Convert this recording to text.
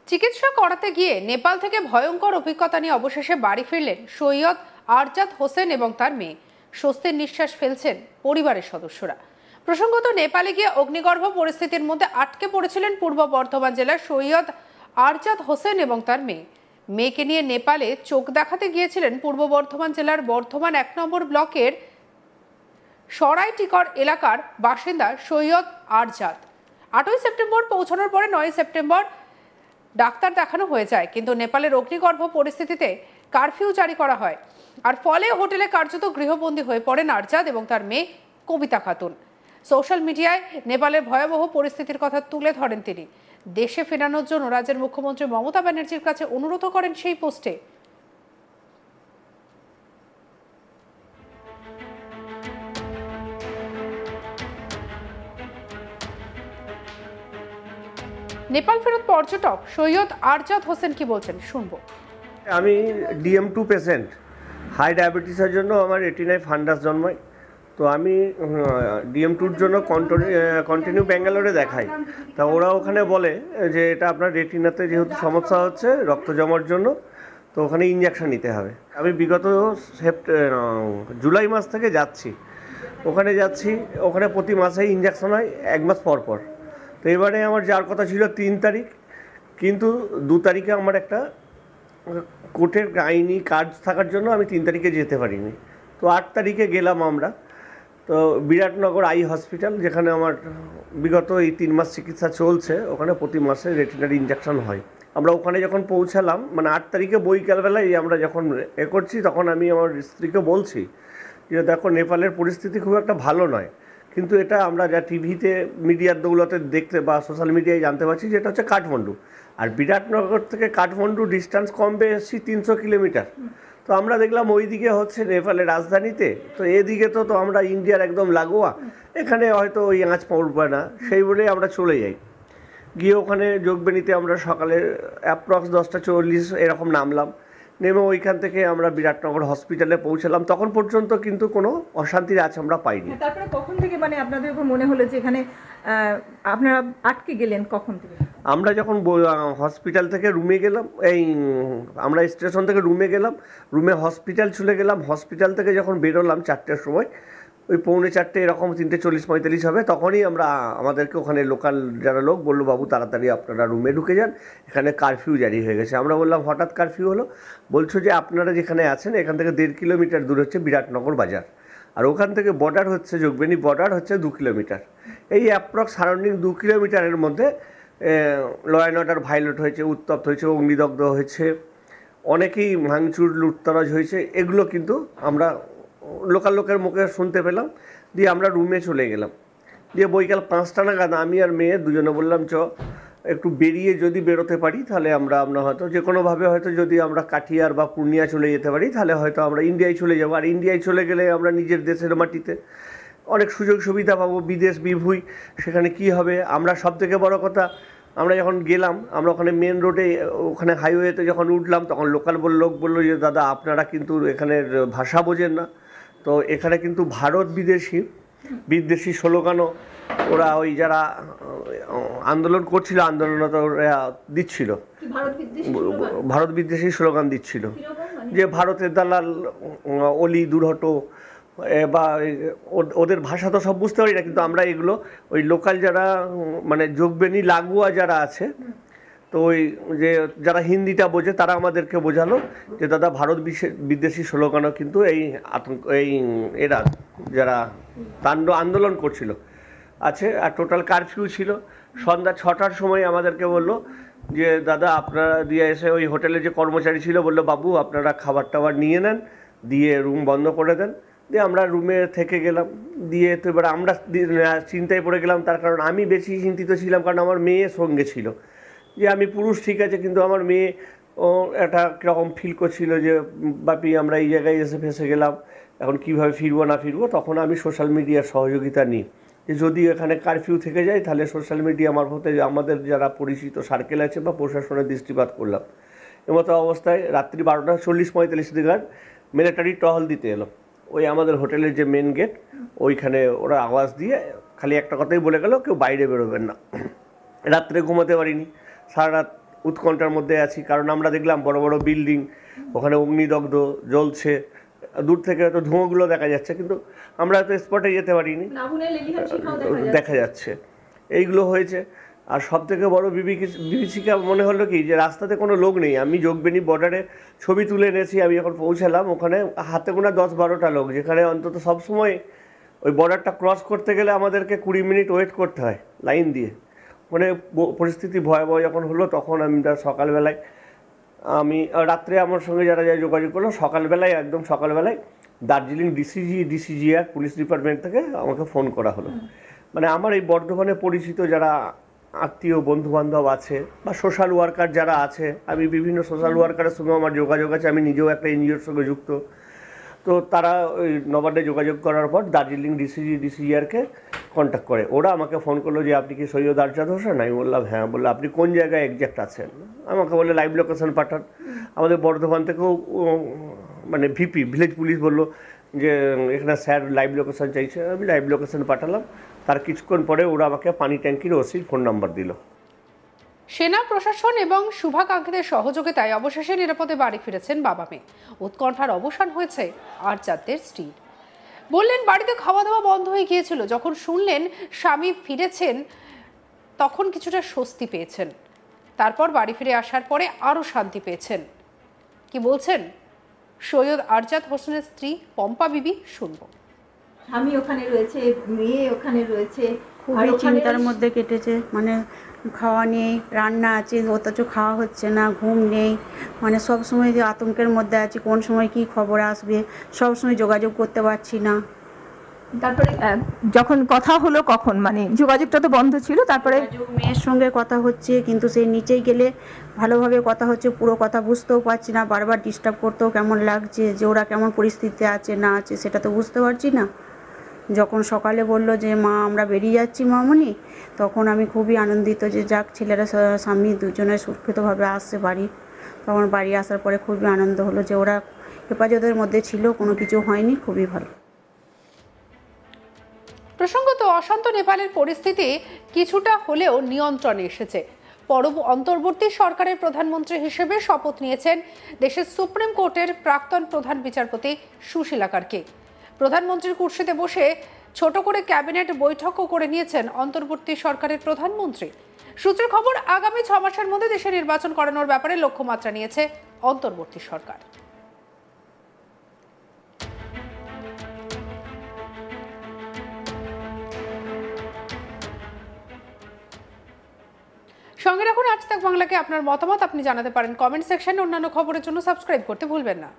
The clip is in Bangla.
চিকিৎসা করাতে গিয়ে নেপাল থেকে ভয়ঙ্কর অভিজ্ঞতা নিয়ে অবশেষে বাড়ি ফিরলেন সৈয়দ আরজাদ হোসেন এবং তার মেয়ে। স্বস্তির নিঃশ্বাস ফেলছেন পরিবারের সদস্যরা। প্রসঙ্গত, নেপালে গিয়ে অগ্নিগর্ভ পরিস্থিতির মধ্যে আটকে পড়েছিলেন পূর্ব বর্ধমান জেলার সৈয়দ আরজাদ হোসেন এবং তার মেয়ে। মেয়েকে নিয়ে নেপালে চোখ দেখাতে গিয়েছিলেন পূর্ব বর্ধমান জেলার বর্ধমান ১ নম্বর ব্লকের সরাইটিকর এলাকার বাসিন্দা সৈয়দ আরজাদ। ৮ই সেপ্টেম্বর পৌঁছানোর পরে ৯ই সেপ্টেম্বর ডাক্তার দেখানো হয়ে যায়, কিন্তু নেপালের অগ্নিগর্ভ পরিস্থিতিতে কারফিউ জারি করা হয়। আর ফলে হোটেলে কার্যত গৃহবন্দী হয়ে পড়েন আরজাদ এবং তার মেয়ে কবিতা খাতুন। সোশ্যাল মিডিয়ায় নেপালের ভয়াবহ পরিস্থিতির কথা তুলে ধরেন তিনি। দেশে ফেরানোর জন্য রাজ্যের মুখ্যমন্ত্রী মমতা ব্যানার্জির কাছে অনুরোধ করেন সেই পোস্টে। নেপাল ফেরত পর্যটক সৈয়দ আরজাদ হোসেন কি বলছেন শুনবো। আমি DM2 পেশেন্ট, হাই ডায়াবেটিসের জন্য আমার রেটিনায় ফান্ডাস জন্মায়। তো আমি DM2-র জন্য কন্টিনিউ ব্যাঙ্গালোরে দেখাই। তা ওরা ওখানে বলে যে এটা আপনার রেটিনাতে যেহেতু সমস্যা হচ্ছে রক্ত জমার জন্য, তো ওখানে ইঞ্জেকশন নিতে হবে। আমি বিগত জুলাই মাস থেকে যাচ্ছি, ওখানে প্রতি মাসেই ইঞ্জেকশন হয় 1 মাস পর পর। তো এবারে আমার যার কথা ছিল 3 তারিখ, কিন্তু 2 তারিখে আমার একটা কোর্টের আইনি কাজ থাকার জন্য আমি 3 তারিখে যেতে পারিনি। তো 8 তারিখে গেলাম আমরা। তো বিরাটনগর আই হসপিটাল, যেখানে আমার বিগত এই 3 মাস চিকিৎসা চলছে, ওখানে প্রতি মাসে রেটিনারি ইঞ্জেকশন হয়। আমরা ওখানে যখন পৌঁছালাম, মানে 8 তারিখে বৈকালবেলায় আমরা যখন করছি, তখন আমি আমার স্ত্রীকে বলছি যে দেখো, নেপালের পরিস্থিতি খুব একটা ভালো নয়, কিন্তু এটা আমরা যা টিভিতে মিডিয়ার দৌলতে দেখতে বা সোশ্যাল মিডিয়ায় জানতে পারছি যে এটা হচ্ছে কাঠমান্ডু। আর বিরাটনগর থেকে কাঠমান্ডু ডিস্টেন্স কম বেশি 300 কিলোমিটার। তো আমরা দেখলাম ওইদিকে হচ্ছে নেপালের রাজধানীতে, তো এদিকে তো আমরা ইন্ডিয়ার একদম লাগোয়া, এখানে হয়তো ওই আঁচ পড়বে না, সেই বলেই আমরা চলে যাই। গিয়ে ওখানে যোগবেণীতে আমরা সকালে অ্যাপ্রক্স 10:40 এরকম নামলাম। নেমে ওইখান থেকে আমরা বিরাটনগর হসপিটালে পৌঁছালাম। তখন পর্যন্ত কিন্তু কোনো অশান্তির আঁচ আমরা পাইনি। তারপরে কখন থেকে মানে আপনাদের উপর মনে হলো যে এখানে আপনারা আটকে গেলেন, কখন থেকে? আমরা যখন হসপিটাল থেকে রুমে গেলাম, আমরা স্টেশন থেকে রুমে গেলাম, রুমে হসপিটাল চলে গেলাম। হসপিটাল থেকে যখন বেরোলাম 4টের সময়, ওই 3:45 এরকম 3:40-45 হবে, তখনই আমাদেরকে ওখানে লোকাল যারা লোক বললো, বাবু তাড়াতাড়ি আপনারা রুমে ঢুকে যান, এখানে কারফিউ জারি হয়ে গেছে। আমরা বললাম হঠাৎ কারফিউ হলো? বলছো যে আপনারা যেখানে আছেন এখান থেকে 1.5 কিলোমিটার দূর হচ্ছে বিরাটনগর বাজার, আর ওখান থেকে বর্ডার হচ্ছে যোগবেণী বর্ডার হচ্ছে 2 কিলোমিটার। এই অ্যাপ্রক্স সারাউন্ডিং 2 কিলোমিটারের মধ্যে ল অ্যান্ড অর্ডার ভায়োলেট হয়েছে, উত্তপ্ত হয়েছে, অগ্নিদগ্ধ হয়েছে, অনেকেই ভাঙচুর লুটতরাজ হয়েছে। এগুলো কিন্তু আমরা লোকাল লোকের মুখে শুনতে পেলাম। দিয়ে আমরা রুমে চলে গেলাম। দিয়ে বৈকাল 5টা নাগাদ আমি আর মেয়ে দুজনে বললাম একটু বেরিয়ে যদি বেরোতে পারি, তাহলে আমরা হয়তো যে কোনোভাবে হয়তো যদি আমরা কাঠিয়ার বা পূর্ণিয়া চলে যেতে পারি, তাহলে হয়তো আমরা ইন্ডিয়ায় চলে যাবো। আর ইন্ডিয়ায় চলে গেলে আমরা নিজের দেশের মাটিতে অনেক সুযোগ সুবিধা পাবো, বিদেশ বিভুঁই সেখানে কি হবে। আমরা সবথেকে বড় কথা, আমরা যখন গেলাম, আমরা ওখানে মেন রোডে ওখানে হাইওয়েতে যখন উঠলাম, তখন লোকাল লোক বললো যে দাদা আপনারা কিন্তু এখানের ভাষা বোঝেন না, তো এখানে কিন্তু ভারত বিদ্বেষী স্লোগানও ওরা ওই যারা আন্দোলন করছিল আন্দোলনত ওরা দিচ্ছিল, ভারত বিদ্বেষী স্লোগান দিচ্ছিল যে ভারতের দালাল, অলি দুর্হটো, বা ওদের ভাষা তো সব বুঝতে পারি না, কিন্তু আমরা এগুলো ওই লোকাল যারা মানে যোগবেণী লাগোয়া যারা আছে, তো ওই যে যারা হিন্দিটা বোঝে তারা আমাদেরকে বোঝালো যে দাদা ভারত বিদ্বেষী স্লোগানও কিন্তু এরা যারা আন্দোলন করছিল আছে। আর টোটাল কারফিউ ছিল। সন্ধ্যা 6টার সময় আমাদেরকে বললো যে দাদা আপনারা দিয়ে এসে ওই হোটেলে যে কর্মচারী ছিল বললো, বাবু আপনারা খাবার টাবার নিয়ে নেন, দিয়ে রুম বন্ধ করে দেন। দিয়ে আমরা রুমে থেকে গেলাম। দিয়ে তো এবার আমরা চিন্তায় পড়ে গেলাম, তার কারণ আমি বেশি চিন্তিত ছিলাম, কারণ আমার মেয়ে সঙ্গে ছিল। যে আমি পুরুষ ঠিক আছে, কিন্তু আমার মেয়ে একটা কীরকম ফিল করছিল যে বাপি আমরা এই জায়গায় এসে ফেসে গেলাম, এখন কীভাবে ফিরবো না ফিরবো। তখন আমি সোশ্যাল মিডিয়ার সহযোগিতা নিই, যে যদি এখানে কারফিউ থেকে যায় তাহলে সোশ্যাল মিডিয়া মারফতে আমাদের যারা পরিচিত সার্কেল আছে বা প্রশাসনের দৃষ্টিপাত করলাম। এমতো অবস্থায় রাত্রি 12:40-45 নাগাদ মিলিটারি টহল দিতে এলো ওই আমাদের হোটেলের যে মেন গেট, ওইখানে ওরা আওয়াজ দিয়ে খালি একটা কথাই বলে গেল, কেউ বাইরে বেরোবেন না। রাত্রে ঘুমাতে পারিনি, সারা রাত উৎকণ্ঠার মধ্যে আছি, কারণ আমরা দেখলাম বড় বড় বিল্ডিং, ওখানে অগ্নিদগ্ধ জ্বলছে, দূর থেকে হয়তো ধোঁয়াগুলো দেখা যাচ্ছে, কিন্তু আমরা হয়তো স্পটে যেতে পারিনি, দেখা যাচ্ছে এইগুলো হয়েছে। আর সব থেকে বড় বিভীষিকা মনে হলো কি, যে রাস্তাতে কোনো লোক নেই। আমি যোগবেনী বর্ডারে ছবি তুলে এনেছি, আমি যখন পৌঁছালাম ওখানে হাতে গোনা 10-12টা লোক, যেখানে অন্তত সবসময় ওই বর্ডারটা ক্রস করতে গেলে আমাদেরকে 20 মিনিট ওয়েট করতে হয় লাইন দিয়ে। মানে পরিস্থিতি ভয়াবহ যখন হলো, তখন আমি সকালবেলায়, আমি রাত্রে আমার সঙ্গে যারা যোগাযোগ করলো, সকালবেলায় একদম সকালবেলায় দার্জিলিং ডিসিজিআর পুলিশ ডিপার্টমেন্ট থেকে আমাকে ফোন করা হলো। মানে আমার এই বর্ধমানে পরিচিত যারা আত্মীয় বন্ধুবান্ধব আছে বা সোশ্যাল ওয়ার্কার যারা আছে, আমি বিভিন্ন সোশ্যাল ওয়ার্কারের সঙ্গে আমার যোগাযোগ আছে, আমি নিজেও একটা এনজিওর সঙ্গে যুক্ত, তো তারা ওই নবান্নে যোগাযোগ করার পর দার্জিলিং ডিসিজিআরকে কন্ট্যাক্ট করে। ওরা আমাকে ফোন করলো যে আপনি কি সৈয়দ আরজাদ হোসেন? আমি বললাম হ্যাঁ। বললো আপনি কোন জায়গায় এক্স্যাক্ট আছেন? আমাকে বলে লাইভ লোকেশন পাঠান। আমাদের বর্ধমান থেকেও মানে ভিপি ভিলেজ পুলিশ বললো যে এখানে স্যার লাইভ লোকেশন চাইছে। আমি লাইভ লোকেশন পাঠালাম। তার কিছুক্ষণ পরে ওরা আমাকে পানি ট্যাঙ্কির ওসির ফোন নাম্বার দিল। সেনা প্রশাসন এবং শুভাকাঙ্ক্ষীদের সহযোগিতায় অবশেষে নিরাপদে বাড়ি ফিরেছেন বাবা মেয়ে। উৎকণ্ঠার অবসান হয়েছে আরজাদের স্ত্রীর। বললেন বাড়িতে খাওয়া দাওয়া বন্ধ হয়ে গিয়েছিল, যখন শুনলেন স্বামী ফিরেছেন তখন কিছুটা স্বস্তি পেয়েছেন। তারপর বাড়ি ফিরে আসার পরে আরও শান্তি পেয়েছেন। কি বলছেন সৈয়দ আরজাদ হোসেনের স্ত্রী পম্পা বিবি, শুনবো। স্বামী ওখানে রয়েছে, মেয়ে ওখানে রয়েছে, খুবই চিন্তার মধ্যে কেটেছে। মানে খাওয়া নেই, রান্না আছে অথচ খাওয়া হচ্ছে না, ঘুম নেই, মানে সব সময় যে আতঙ্কের মধ্যে আছি, কোন সময় কি খবর আসবে, সব সময় যোগাযোগ করতে পারছি না। তারপরে যখন কথা হলো কখন, মানে যোগাযোগটা তো বন্ধ ছিল, তারপরে মেয়ের সঙ্গে কথা হচ্ছে, কিন্তু সেই নিচেই গেলে ভালোভাবে কথা হচ্ছে, পুরো কথা বুঝতেও পারছি না। বারবার ডিস্টার্ব করতেও কেমন লাগছে, যে ওরা কেমন পরিস্থিতিতে আছে না আছে সেটা তো বুঝতে পারছি না। যখন সকালে বলল যে মা আমরা বেরিয়ে যাচ্ছি মামনি, তখন আমি খুবই আনন্দিত যে যাক ছেলেরা স্বামী দুজনে সুরক্ষিতভাবে আসছে বাড়ি। তখন বাড়ি আসার পরে খুবই আনন্দ হলো যে ওরা হেফাজতের মধ্যে ছিল, কোনো কিছু হয়নি, খুবই ভালো। প্রসঙ্গত অশান্ত নেপালের পরিস্থিতি কিছুটা হলেও নিয়ন্ত্রণে এসেছে। অন্তর্বর্তী সরকারের প্রধানমন্ত্রী হিসেবে শপথ নিয়েছেন দেশের সুপ্রিম কোর্টের প্রাক্তন প্রধান বিচারপতি সুশীলা কার্কি। প্রধানমন্ত্রীর কুর্সিতে বসে ছোট করে ক্যাবিনেট বৈঠকও করে নিয়েছেন অন্তর্বর্তী সরকারের প্রধানমন্ত্রী। সূত্রের খবর, আগামী 6 মাসের মধ্যে দেশে নির্বাচন করানোর ব্যাপারে লক্ষ্যমাত্রা নিয়েছে অন্তর্বর্তী সরকার। সঙ্গে রাখুন আজ তাক বাংলাকে। আপনার মতামত আপনি জানাতে পারেন কমেন্ট সেকশনে। অন্যান্য খবরের জন্য সাবস্ক্রাইব করতে ভুলবেন না।